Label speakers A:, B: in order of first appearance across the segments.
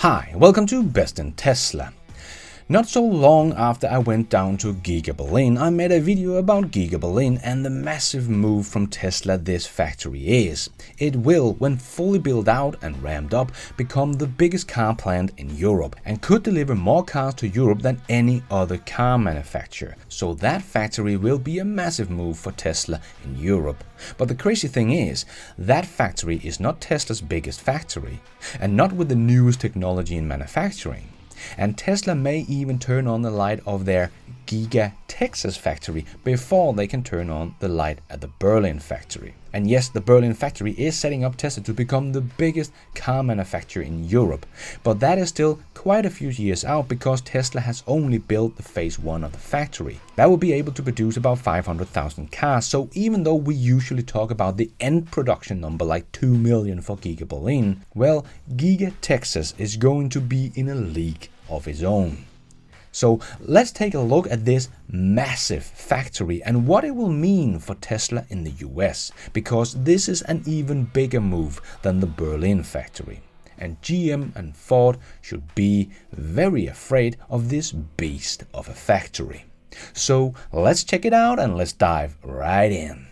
A: Hi, welcome to Best in Tesla. Not so long after I went down to Giga Berlin, I made a video about Giga Berlin and the massive move from Tesla this factory is. It will, when fully built out and ramped up, become the biggest car plant in Europe and could deliver more cars to Europe than any other car manufacturer. So that factory will be a massive move for Tesla in Europe. But the crazy thing is, that factory is not Tesla's biggest factory, and not with the newest technology in manufacturing. And Tesla may even turn on the light of their Giga Texas factory before they can turn on the light at the Berlin factory. And yes, the Berlin factory is setting up Tesla to become the biggest car manufacturer in Europe. But that is still quite a few years out because Tesla has only built the phase 1 of the factory. That will be able to produce about 500,000 cars. So even though we usually talk about the end production number like 2 million for Giga Berlin, well, Giga Texas is going to be in a league of its own. So let's take a look at this massive factory and what it will mean for Tesla in the US, because this is an even bigger move than the Berlin factory. And GM and Ford should be very afraid of this beast of a factory. So let's check it out and let's dive right in.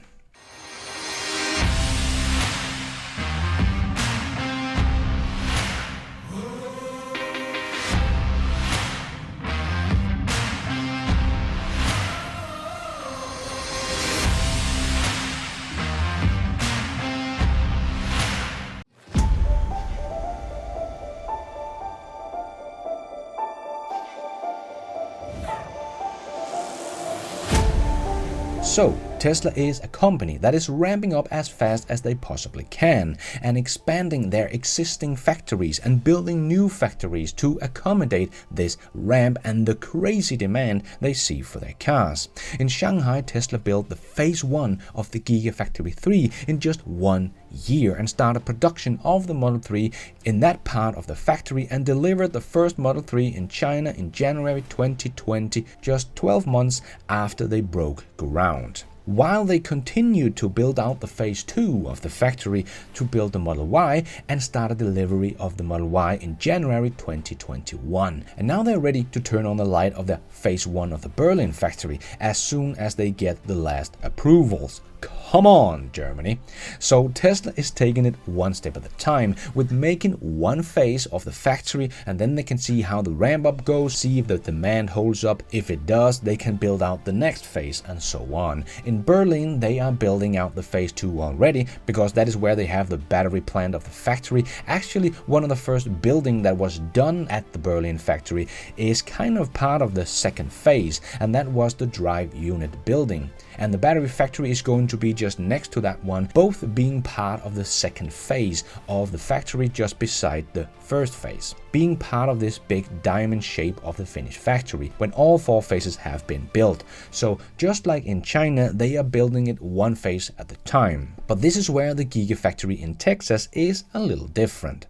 A: So, Tesla is a company that is ramping up as fast as they possibly can and expanding their existing factories and building new factories to accommodate this ramp and the crazy demand they see for their cars. In Shanghai, Tesla built the phase 1 of the Gigafactory 3 in just 1 year and started production of the Model 3 in that part of the factory and delivered the first Model 3 in China in January 2020, just 12 months after they broke ground. While they continued to build out the phase 2 of the factory to build the Model Y and started delivery of the Model Y in January 2021. And now they're ready to turn on the light of the phase 1 of the Berlin factory as soon as they get the last approvals. Come on, Germany. So Tesla is taking it one step at a time with making one phase of the factory, and then they can see how the ramp up goes, see if the demand holds up. If it does, they can build out the next phase and so on. In Berlin, they are building out the phase 2 already because that is where they have the battery plant of the factory. Actually, one of the first building that was done at the Berlin factory is kind of part of the second phase, and that was the drive unit building. And the battery factory is going to be just next to that one, both being part of the second phase of the factory just beside the first phase, being part of this big diamond shape of the finished factory when all 4 phases have been built. So just like in China, they are building it one phase at a time. But this is where the Gigafactory in Texas is a little different.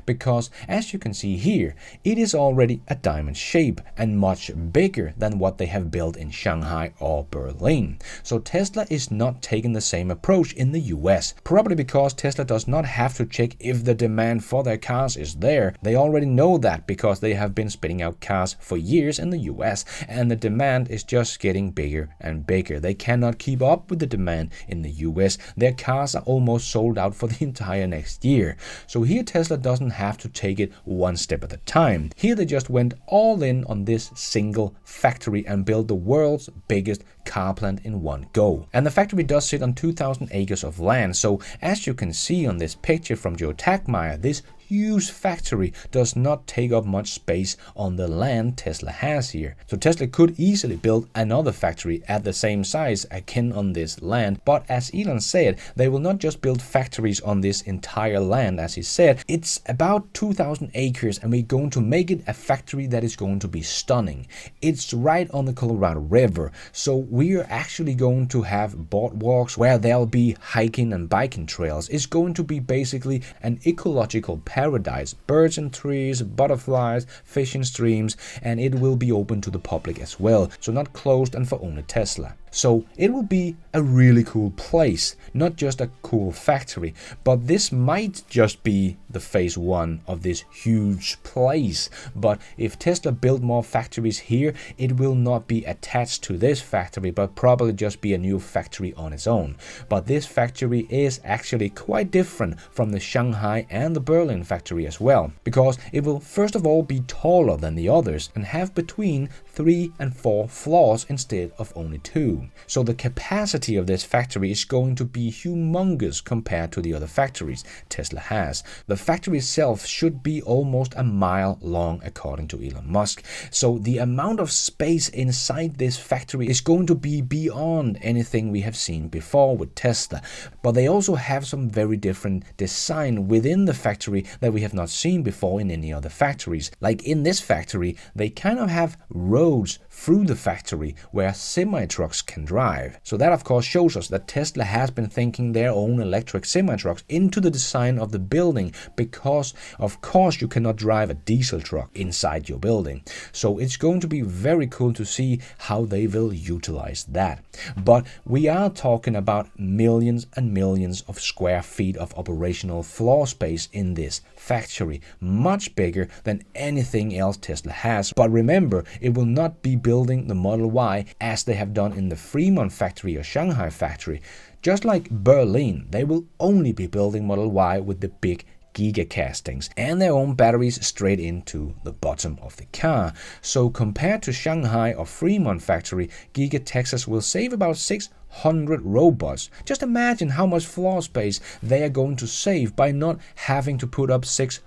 A: Because as you can see here, it is already a diamond shape and much bigger than what they have built in Shanghai or Berlin. So Tesla is not taking the same approach in the US, probably because Tesla does not have to check if the demand for their cars is there. They already know that because they have been spitting out cars for years in the US and the demand is just getting bigger and bigger. They cannot keep up with the demand in the US. Their cars are almost sold out for the entire next year. So here Tesla doesn't have to take it one step at a time. Here they just went all in on this single factory and built the world's biggest car plant in one go. And the factory does sit on 2,000 acres of land. So as you can see on this picture from Joe Tagmeyer, this huge factory does not take up much space on the land Tesla has here. So Tesla could easily build another factory at the same size again on this land. But as Elon said, they will not just build factories on this entire land. As he said, it's about 2,000 acres and we're going to make it a factory that is going to be stunning. It's right on the Colorado River. So we're actually going to have boardwalks where there'll be hiking and biking trails. It's going to be basically an ecological paradise, birds and trees, butterflies, fishing streams, and it will be open to the public as well, so not closed and for only Tesla. So it will be a really cool place, not just a cool factory, but this might just be the phase one of this huge place. But if Tesla build more factories here, it will not be attached to this factory, but probably just be a new factory on its own. But this factory is actually quite different from the Shanghai and the Berlin factory as well, because it will first of all be taller than the others and have between 3 and 4 floors instead of only 2. So the capacity of this factory is going to be humongous compared to the other factories Tesla has. The factory itself should be almost a mile long according to Elon Musk. So the amount of space inside this factory is going to be beyond anything we have seen before with Tesla. But they also have some very different design within the factory that we have not seen before in any other factories. Like in this factory, they kind of have roads through the factory where semi-trucks can drive. So that of course shows us that Tesla has been thinking their own electric semi-trucks into the design of the building, because of course you cannot drive a diesel truck inside your building. So it's going to be very cool to see how they will utilize that. But we are talking about millions and millions of square feet of operational floor space in this factory, much bigger than anything else Tesla has. But remember, it will not be building the Model Y as they have done in the Fremont factory or Shanghai factory. Just like Berlin, they will only be building Model Y with the big Giga castings and their own batteries straight into the bottom of the car. So compared to Shanghai or Fremont factory, Giga Texas will save about 600 robots. Just imagine how much floor space they are going to save by not having to put up 600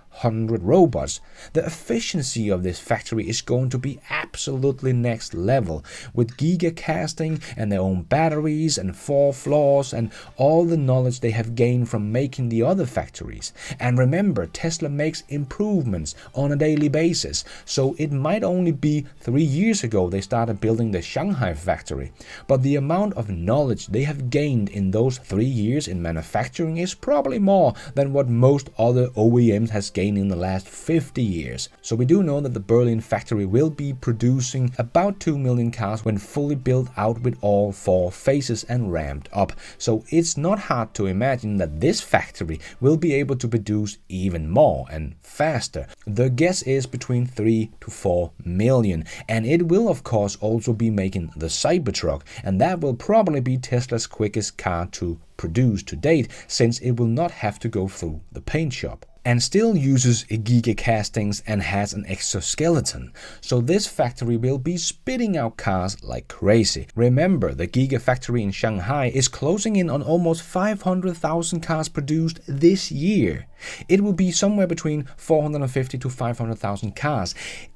A: robots. The efficiency of this factory is going to be absolutely next level, with Giga casting and their own batteries and 4 floors and all the knowledge they have gained from making the other factories. And remember, Tesla makes improvements on a daily basis, so it might only be 3 years ago they started building the Shanghai factory, but the amount of knowledge they have gained in those 3 years in manufacturing is probably more than what most other OEMs has gained in the last 50 years. So we do know that the Berlin factory will be producing about 2 million cars when fully built out with all 4 phases and ramped up. So it's not hard to imagine that this factory will be able to produce even more and faster. The guess is between 3 to 4 million, and it will of course also be making the Cybertruck, and that will probably be Tesla's quickest car to produce to date, since it will not have to go through the paint shop, and still uses Giga castings and has an exoskeleton. So this factory will be spitting out cars like crazy. Remember, the Giga factory in Shanghai is closing in on almost 500,000 cars produced this year. It will be somewhere between 450 to 500,000 cars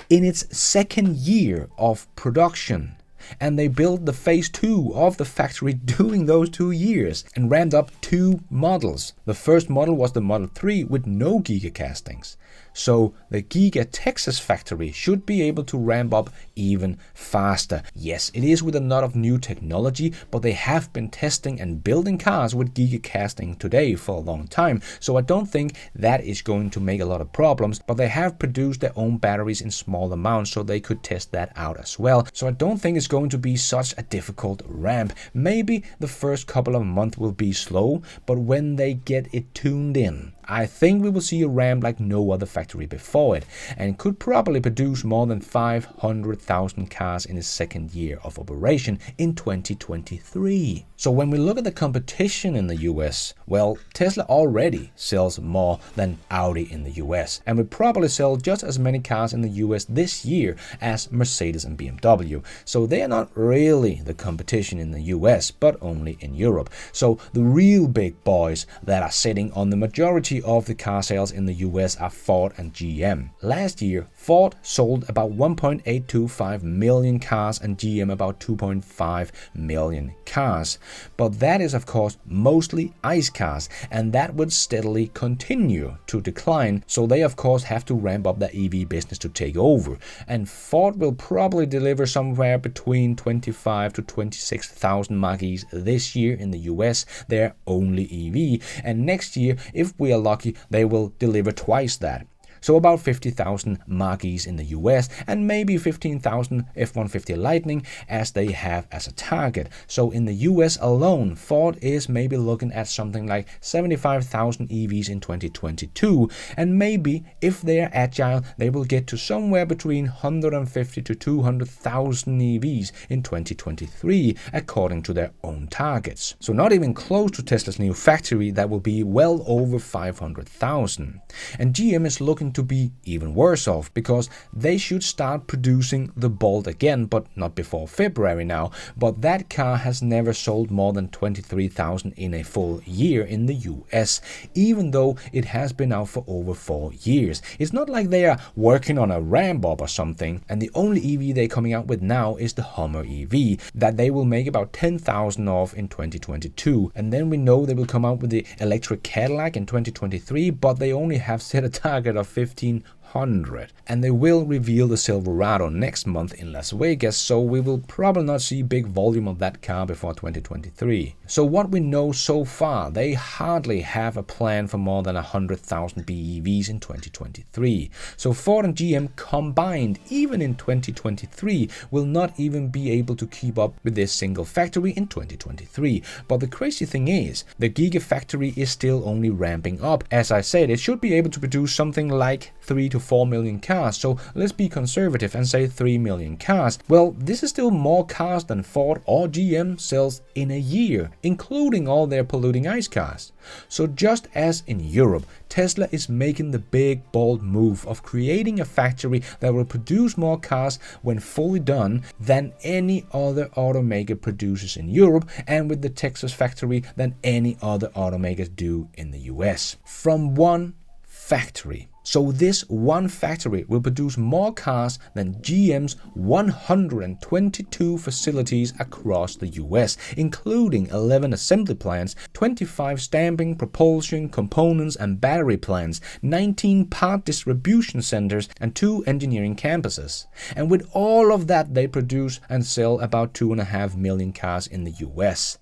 A: in its second year of production. And they built the phase 2 of the factory during those 2 years and ramped up 2 models. The first model was the Model 3 with no Giga castings. So the Giga Texas factory should be able to ramp up even faster. Yes, it is with a lot of new technology, but they have been testing and building cars with Giga casting today for a long time. So I don't think that is going to make a lot of problems, but they have produced their own batteries in small amounts so they could test that out as well. So I don't think it's going to be such a difficult ramp. Maybe the first couple of months will be slow, but when they get it tuned in, I think we will see a ramp like no other factory before it, and could probably produce more than 500,000 cars in its second year of operation in 2023. So when we look at the competition in the US, well, Tesla already sells more than Audi in the US, and will probably sell just as many cars in the US this year as Mercedes and BMW. So they are not really the competition in the US, but only in Europe. So the real big boys that are sitting on the majority of the car sales in the US are Ford and GM. Last year, Ford sold about 1.825 million cars and GM about 2.5 million cars. But that is of course mostly ICE cars, and that would steadily continue to decline, so they of course have to ramp up their EV business to take over. And Ford will probably deliver somewhere between 25 to 26,000 Mach-E's this year in the US, their only EV, and next year, if we are lucky, they will deliver twice that. So about 50,000 Mach-E's in the US and maybe 15,000 F-150 Lightning as they have as a target. So in the US alone, Ford is maybe looking at something like 75,000 EVs in 2022, and maybe if they are agile, they will get to somewhere between 150 to 200,000 EVs in 2023, according to their own targets. So not even close to Tesla's new factory that will be well over 500,000. And GM is looking to be even worse off because they should start producing the Bolt again, but not before February now. But that car has never sold more than 23,000 in a full year in the US, even though it has been out for over 4 years. It's not like they are working on a ramp up or something, and the only EV they're coming out with now is the Hummer EV that they will make about 10,000 of in 2022, and then we know they will come out with the electric Cadillac in 2023, but they only have set a target of 1,500, and they will reveal the Silverado next month in Las Vegas, so we will probably not see big volume of that car before 2023. So what we know so far, they hardly have a plan for more than 100,000 BEVs in 2023. So Ford and GM combined, even in 2023, will not even be able to keep up with this single factory in 2023. But the crazy thing is, the Gigafactory is still only ramping up. As I said, it should be able to produce something like 3 to 4 million cars, so let's be conservative and say 3 million cars. Well, this is still more cars than Ford or GM sells in a year, including all their polluting ICE cars. So just as in Europe, Tesla is making the big bold move of creating a factory that will produce more cars when fully done than any other automaker produces in Europe, and with the Texas factory than any other automakers do in the US. From one factory. So this one factory will produce more cars than GM's 122 facilities across the US, including 11 assembly plants, 25 stamping, propulsion, components and battery plants, 19 part distribution centers, and 2 engineering campuses. And with all of that, they produce and sell about 2.5 million cars in the US.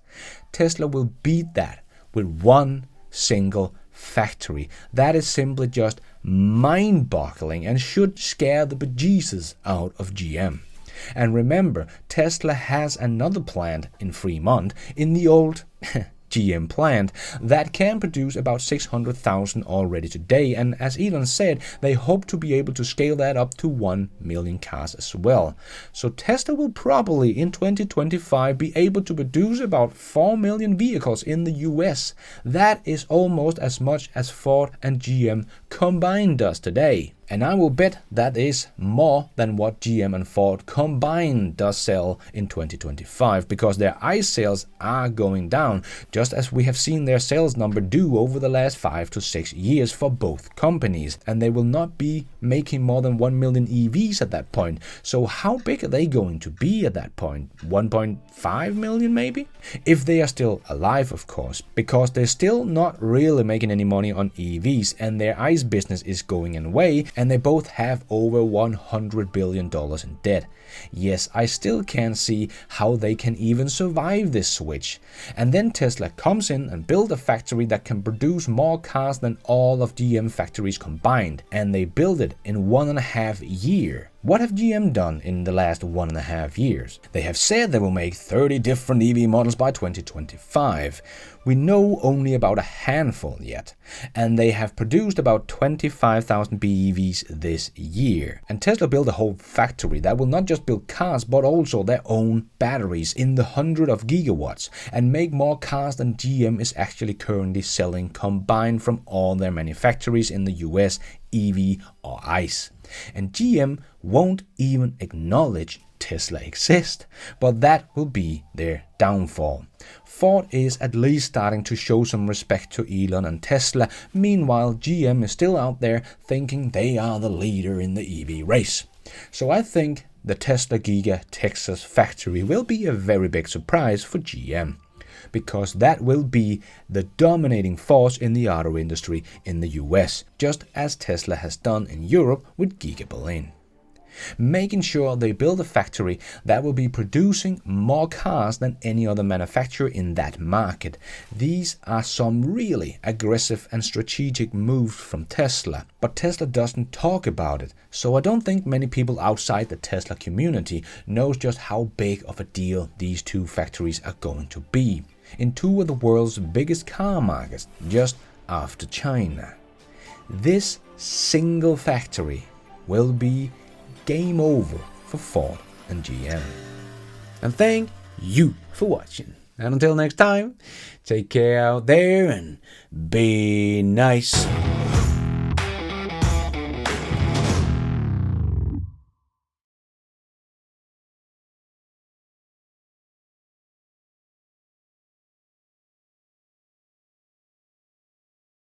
A: Tesla will beat that with one single factory. That is simply just mind-boggling and should scare the bejesus out of GM. And remember, Tesla has another plant in Fremont, in the old GM plant, that can produce about 600,000 already today, and as Elon said, they hope to be able to scale that up to 1 million cars as well. So Tesla will probably in 2025 be able to produce about 4 million vehicles in the US. That is almost as much as Ford and GM combined does today. And I will bet that is more than what GM and Ford combined does sell in 2025, because their ICE sales are going down, just as we have seen their sales number do over the last 5 to 6 years for both companies. And they will not be making more than 1 million EVs at that point. So how big are they going to be at that point? 1.5 million maybe? If they are still alive, of course, because they're still not really making any money on EVs and their ICE business is going away, and they both have over $100 billion in debt. Yes, I still can't see how they can even survive this switch. And then Tesla comes in and builds a factory that can produce more cars than all of GM factories combined, and they build it in 1.5 years. What have GM done in the last 1.5 years? They have said they will make 30 different EV models by 2025. We know only about a handful yet, and they have produced about 25,000 BEVs this year. And Tesla built a whole factory that will not just build cars but also their own batteries in the 100 of gigawatts, and make more cars than GM is actually currently selling combined from all their manufactories in the US, EV or ICE. And GM won't even acknowledge Tesla exists, but that will be their downfall. Ford is at least starting to show some respect to Elon and Tesla. Meanwhile, GM is still out there thinking they are the leader in the EV race. So I think the Tesla Giga Texas factory will be a very big surprise for GM, because that will be the dominating force in the auto industry in the US, just as Tesla has done in Europe with Giga Berlin. making sure they build a factory that will be producing more cars than any other manufacturer in that market. These are some really aggressive and strategic moves from Tesla, but Tesla doesn't talk about it, so I don't think many people outside the Tesla community knows just how big of a deal these two factories are going to be in two of the world's biggest car markets, just after China. This single factory will be game over for Ford and GM. And thank you for watching. And until next time, take care out there and be nice.